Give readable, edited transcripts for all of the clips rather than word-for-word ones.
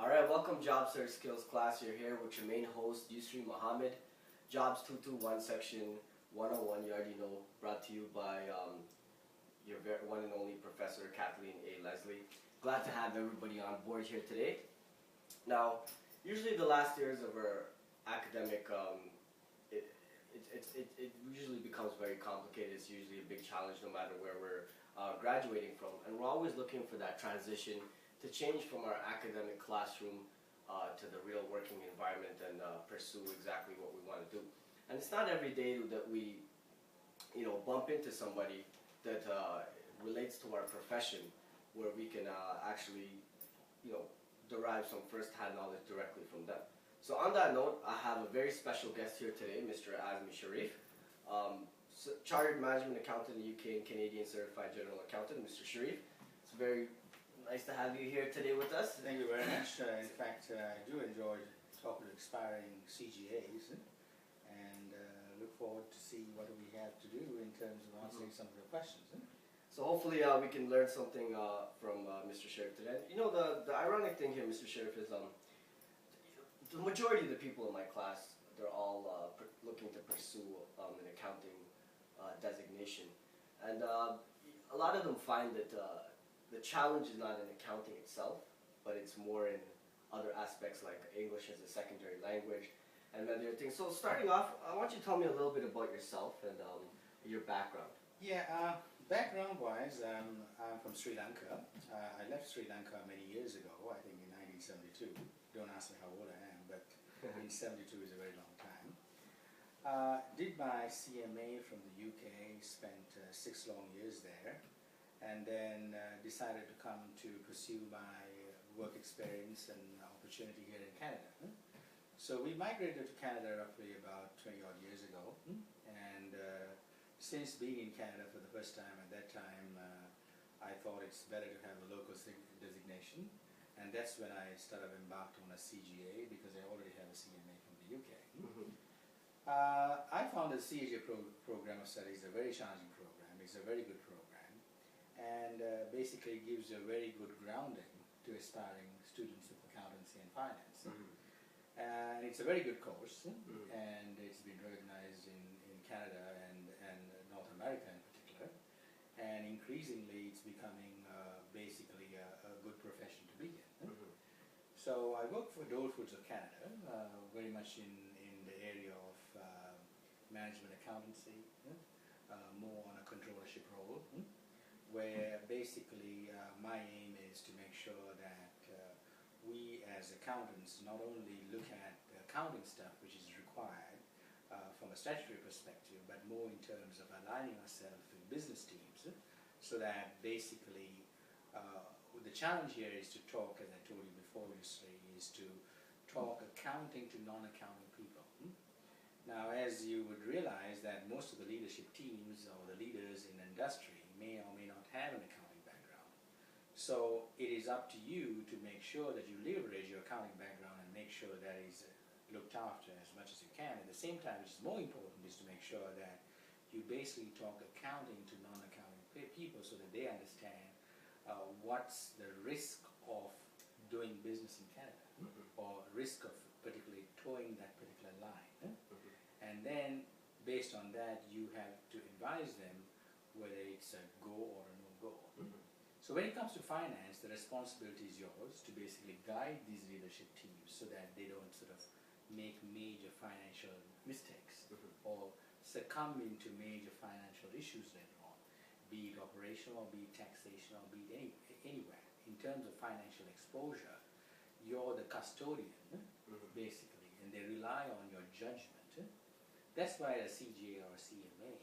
Alright, welcome Job Search Skills class. You're here with your main host, Yusri Muhammad. Jobs 221 section 101, you already know, brought to you by your one and only Professor Kathleen A. Leslie. Glad to have everybody on board here today. Now, usually the last years of our academic, it usually becomes very complicated. It's usually a big challenge no matter where we're graduating from. And we're always looking for that transition to change from our academic classroom to the real working environment and pursue exactly what we want to do. And it's not every day that we, bump into somebody that relates to our profession, where we can actually, derive some first-hand knowledge directly from them. So on that note, I have a very special guest here today, Mr. Azmi Sheriff, Chartered Management Accountant in the UK and Canadian Certified General Accountant. Mr. Sheriff, it's very nice to have you here today with us. Thank you very much. In fact, I do enjoy talking to aspiring CGAs and look forward to see what we have to do in terms of answering some of your questions. So hopefully we can learn something from Mr. Sheriff today. The ironic thing here, Mr. Sheriff, is the majority of the people in my class, they're all looking to pursue an accounting designation. And a lot of them find that the challenge is not in accounting itself, but it's more in other aspects like English as a secondary language and other things. So starting off, I want you to tell me a little bit about yourself and your background. Yeah, background-wise, I'm from Sri Lanka. I left Sri Lanka many years ago, I think in 1972. Don't ask me how old I am, but in 72 is a very long time. Did my CMA from the UK, spent 6 long years there, and then decided to come to pursue my work experience and opportunity here in Canada. So we migrated to Canada roughly about 20 odd years ago, and since being in Canada for the first time at that time, I thought it's better to have a local designation, and that's when I started embarked on a CGA because I already have a CMA from the UK. I found the CGA program of studies a very challenging program. It's a very good program, and basically gives a very good grounding to aspiring students of accountancy and finance. And it's a very good course, and it's been recognized in Canada and North America in particular, and increasingly it's becoming basically a good profession to be in. So I work for Dole Foods of Canada, very much in the area of management accountancy, more on a controllership role, where basically my aim is to make sure that we as accountants not only look at the accounting stuff which is required from a statutory perspective, but more in terms of aligning ourselves with business teams, so that basically the challenge here is to talk, as I told you before, is to talk accounting to non-accounting people. Now, as you would realize that most of the leadership teams or the leaders in industry may or may not have an accounting background. So it is up to you to make sure that you leverage your accounting background and make sure that is looked after as much as you can. At the same time, which is more important, is to make sure that you basically talk accounting to non-accounting people so that they understand what's the risk of doing business in Canada, or risk of particularly towing that particular line. And then, based on that, you have to advise them whether it's a go or a no-go. So when it comes to finance, the responsibility is yours to basically guide these leadership teams so that they don't sort of make major financial mistakes or succumb into major financial issues later on, be it operational or be it taxation or be it anywhere. In terms of financial exposure, you're the custodian, basically, and they rely on your judgment. That's why at a CGA or a CMA,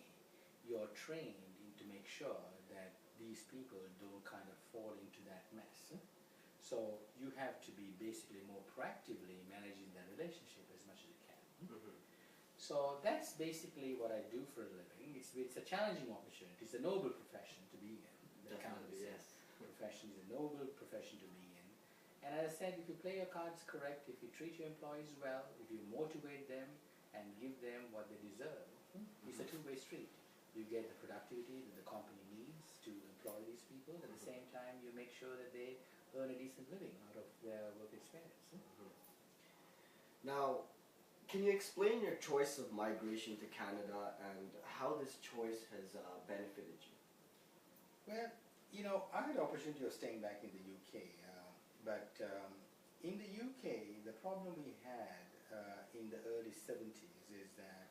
you're trained to make sure that these people don't kind of fall into that mess. So you have to be basically more proactively managing that relationship as much as you can. So that's basically what I do for a living. It's a challenging opportunity. It's a noble profession to be in. The accountancy profession is a noble profession to be in. And as I said, if you play your cards correct, if you treat your employees well, if you motivate them and give them what they deserve, it's a two-way street. You get the productivity that the company needs to employ these people. At the same time, you make sure that they earn a decent living out of their work experience. Now, can you explain your choice of migration to Canada and how this choice has benefited you? Well, you know, I had the opportunity of staying back in the UK, but in the UK, the problem we had in the early 70s is that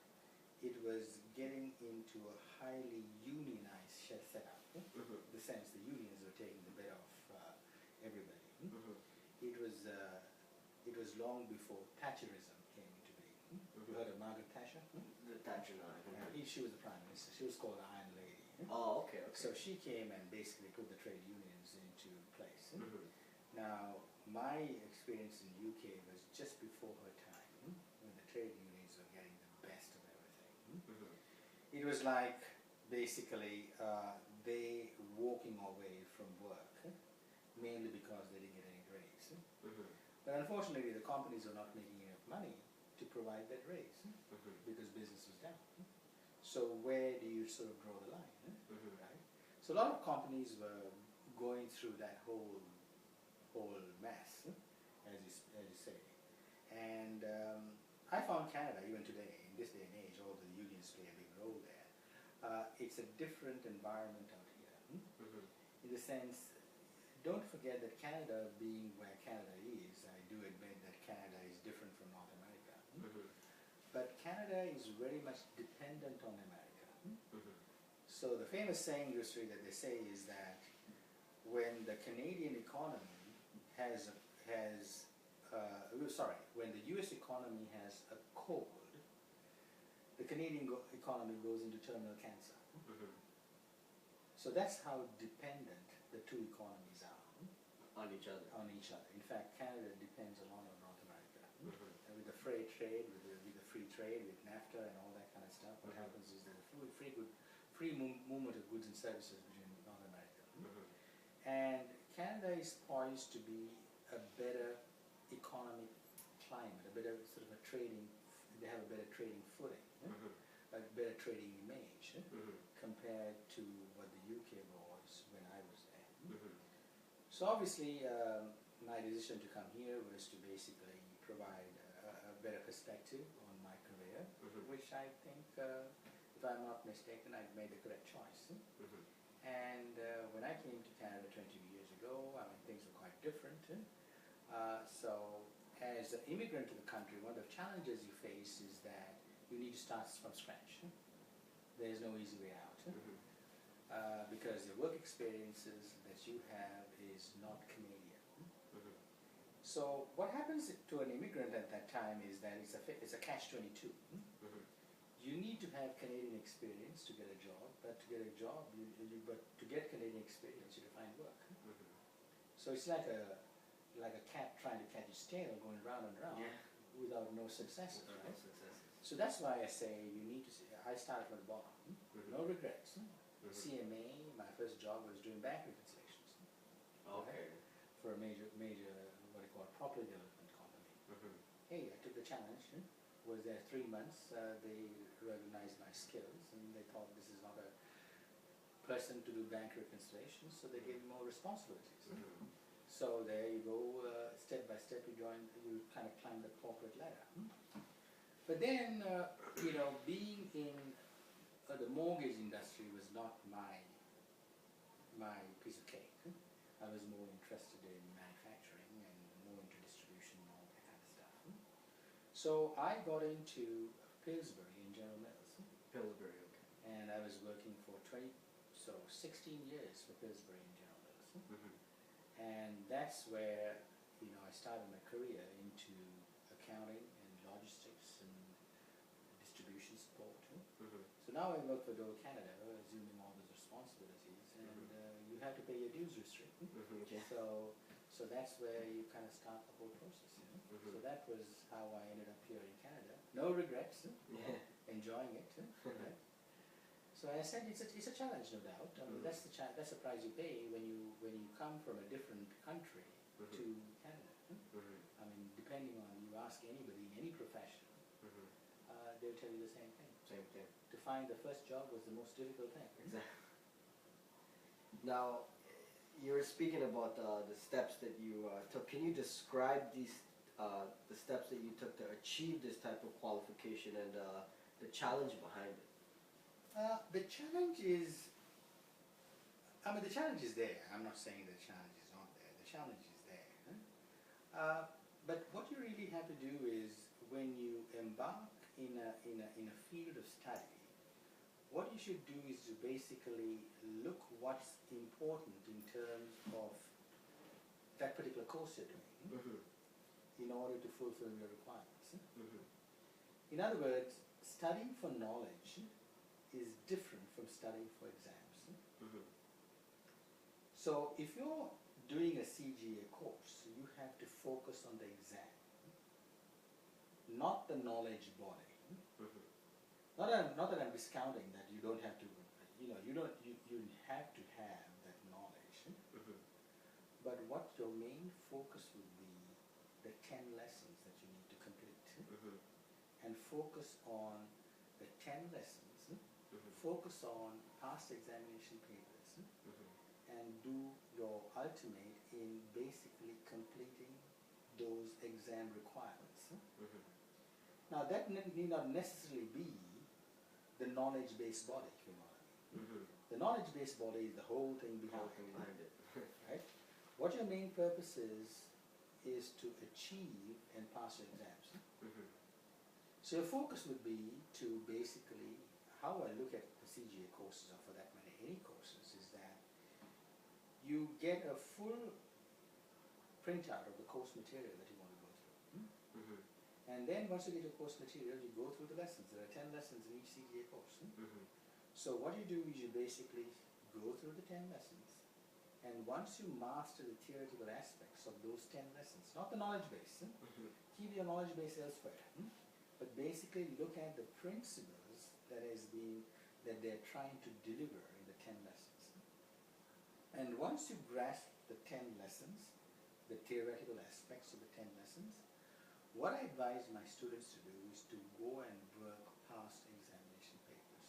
it was getting into a highly unionized setup. In the sense the unions were taking the bed off everybody. It was long before Thatcherism came into being. You heard of Margaret Thatcher? The Thatcher, no, I haven't heard. She was the Prime Minister. She was called the Iron Lady. Oh, okay, okay. So she came and basically put the trade unions into place. Now, my experience in the UK was just before her time, when the trade unions were getting the best of everything. It was like basically they walking away from work, mainly because they didn't get any raise. But unfortunately, the companies were not making enough money to provide that raise because business was down. So where do you sort of draw the line? Right? So a lot of companies were going through that whole mess, as you say. And I found Canada, even today, in this day and age, although the unions play a big role there, it's a different environment out here. In the sense, don't forget that Canada, being where Canada is, I do admit that Canada is different from North America. But Canada is very much dependent on America. So the famous saying that they say is that when the Canadian economy when the US economy has a cold, the Canadian economy goes into terminal cancer. So that's how dependent the two economies are On each other. In fact, Canada depends a lot on North America. And with the freight trade, with the free trade, with NAFTA and all that kind of stuff, what happens is there's a free movement of goods and services between North America. And Canada is poised to be a better economic climate, a better sort of a trading, they have a better trading footing, a better trading image compared to what the UK was when I was there. So obviously my decision to come here was to basically provide a better perspective on my career, which I think, if I'm not mistaken, I've made the correct choice. And when I came to Canada 20 years ago, I mean, things were quite different. So as an immigrant to the country, one of the challenges you face is that you need to start from scratch. There's no easy way out. Because the work experiences that you have is not Canadian. So what happens to an immigrant at that time is that it's a catch-22. You need to have Canadian experience to get a job, but to get a job, but to get Canadian experience, you have to find work. So it's like a cat trying to catch its tail, going round and round without no successes. Right? So that's why I say you need to. I started from the bottom. No regrets. CMA, my first job was doing bank reconciliations. Okay. For a major what they call property development company. Hey, I took the challenge. Was there 3 months. They recognized my skills and they thought this is not a person to do bank reconciliations, so they gave me more responsibilities. So there you go, step by step you kind of climb the corporate ladder. But then, being in the mortgage industry was not my piece of cake. I was more interested in manufacturing and more into distribution and all that kind of stuff. So I got into Pillsbury in General Mills. Pillsbury, okay. And I was working for 16 years for Pillsbury in General Mills. And that's where I started my career into accounting and logistics and distribution support. So now I work for Dole Canada, assuming all those responsibilities, and you have to pay your dues restrict. So that's where you kind of start the whole process. So that was how I ended up here in Canada. No regrets. Enjoying it. Right? So I said it's a challenge, no doubt. I mean, that's the price you pay when you come from a different country to Canada. I mean, depending on, you ask anybody in any profession, they'll tell you the same thing. Same thing. To find the first job was the most difficult thing. Exactly. Now, You were speaking about the steps that you took. Can you describe the steps that you took to achieve this type of qualification and the challenge behind it? The challenge is, the challenge is there. I'm not saying the challenge is not there. The challenge is there. But what you really have to do is, when you embark in a field of study, what you should do is to basically look what's important in terms of that particular course you're doing in order to fulfill your requirements. In other words, studying for knowledge is different from studying for exams. So if you're doing a CGA course, you have to focus on the exam, not the knowledge body. Not that I'm discounting that you don't have to, you have to have that knowledge. But what your main focus would be, the 10 lessons that you need to complete. And focus on the 10 lessons, focus on past examination papers, and do your ultimate in basically completing those exam requirements. Now that need not necessarily be the knowledge-based body, if you know what I mean. The knowledge-based body is the whole thing behind it. Right? What your main purpose is to achieve and pass your exams. So your focus would be to basically, how I look at the CGA courses, or for that matter any courses, is that you get a full printout of the course material that you want to go through. And then once you get your course material, you go through the lessons. There are 10 lessons in each CGA course. So what you do is you basically go through the 10 lessons, and once you master the theoretical aspects of those 10 lessons, not the knowledge base, keep your knowledge base elsewhere, but basically look at the principles that they're trying to deliver in the 10 lessons. And once you grasp the 10 lessons, the theoretical aspects of the 10 lessons, what I advise my students to do is to go and work past examination papers.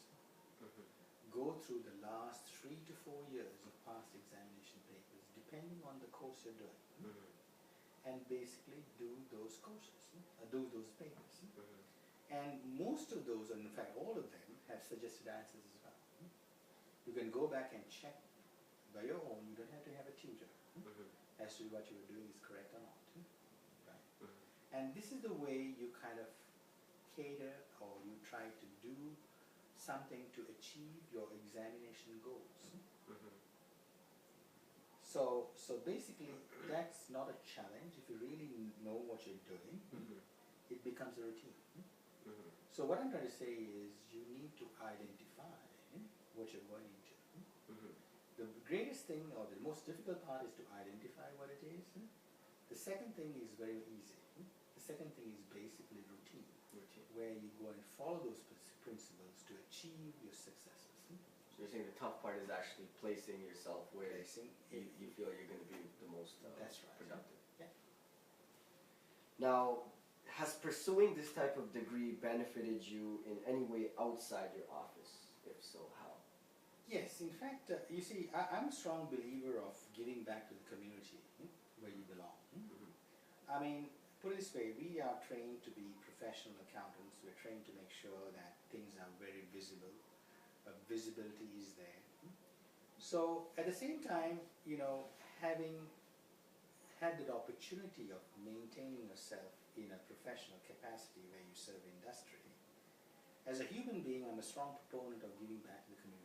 Go through the last 3 to 4 years of past examination papers, depending on the course you're doing, and basically do those courses, do those papers. And most of those, and in fact all of them, have suggested answers as well. You can go back and check by your own. You don't have to have a tutor as to what you were doing is correct or not. And this is the way you kind of cater, or you try to do something to achieve your examination goals. So basically, that's not a challenge. If you really know what you're doing, it becomes a routine. So what I'm trying to say is, you need to identify what you're going into. The greatest thing, or the most difficult part, is to identify what it is. The second thing is very easy. The second thing is basically routine, where you go and follow those principles to achieve your successes. So you're saying the tough part is actually placing yourself where you feel you're going to be the most that's right. productive. Yeah. Now, has pursuing this type of degree benefited you in any way outside your office? If so, how? Yes, in fact, you see, I'm a strong believer of giving back to the community where you belong. I mean, put it this way, we are trained to be professional accountants. We're trained to make sure that things are very visible. Visibility is there. So at the same time, having had the opportunity of maintaining yourself in a professional capacity where you serve industry, as a human being, I'm a strong proponent of giving back to the community.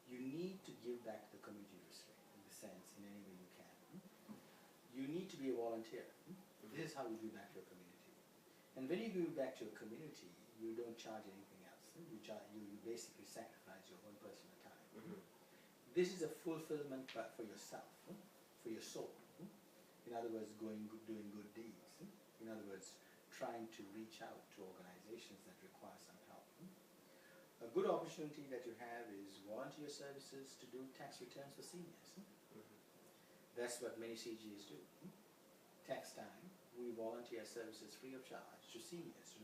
You need to give back to the community in the sense, in any way you can. You need to be a volunteer. This is how you give back to your community. And when you give back to your community, you don't charge anything else. You basically sacrifice your own personal time. This is a fulfillment for yourself, for your soul. In other words, doing good deeds. In other words, trying to reach out to organizations that require some help. A good opportunity that you have is volunteer services to do tax returns for seniors. That's what many CGs do. Tax time, we volunteer services free of charge to seniors.